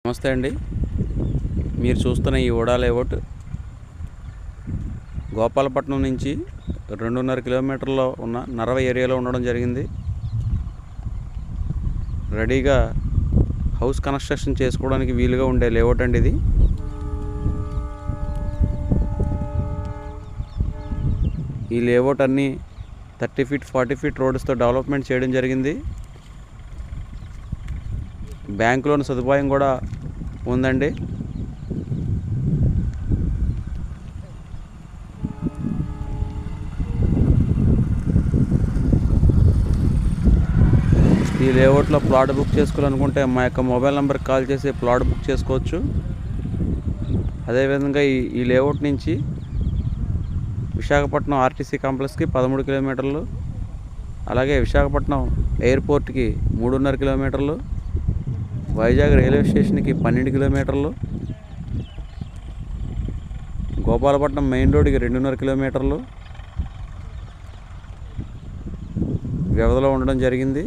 నమస్తే అండి. మీరు చూస్తున్న ఈ ఓడా లేఅవుట్ గోపాలపట్నం నుంచి 2.5 కిలోమీటర్లో ఉన్న నరవ ఏరియాలో ఉండడం జరిగింది. రెడీగా హౌస్ కన్స్ట్రక్షన్ చేసుకోవడానికి వీలుగా ఉండే లేఅవుట్ అండి ఇది. ఈ లేఅవుట్ అన్నీ 30 ఫీట్ 40 ఫీట్ రోడ్స్తో డెవలప్మెంట్ చేయడం జరిగింది. బ్యాంక్ లోన్ సదుపాయం కూడా ఉందండి. ఈ లేఅవుట్లో ప్లాట్ బుక్ చేసుకోవాలనుకుంటే మా యొక్క మొబైల్ నెంబర్కి కాల్ చేసి ప్లాట్ బుక్ చేసుకోవచ్చు. అదేవిధంగా ఈ లేఅవుట్ నుంచి విశాఖపట్నం ఆర్టీసీ కాంప్లెక్స్కి 13 కిలోమీటర్లు, అలాగే విశాఖపట్నం ఎయిర్పోర్ట్కి 3.5 కిలోమీటర్లు, వైజాగ్ రైల్వే స్టేషన్కి 12 కిలోమీటర్లు, గోపాలపట్నం మెయిన్ రోడ్డుకి 2.5 కిలోమీటర్లు వ్యవధిలో ఉండడం జరిగింది.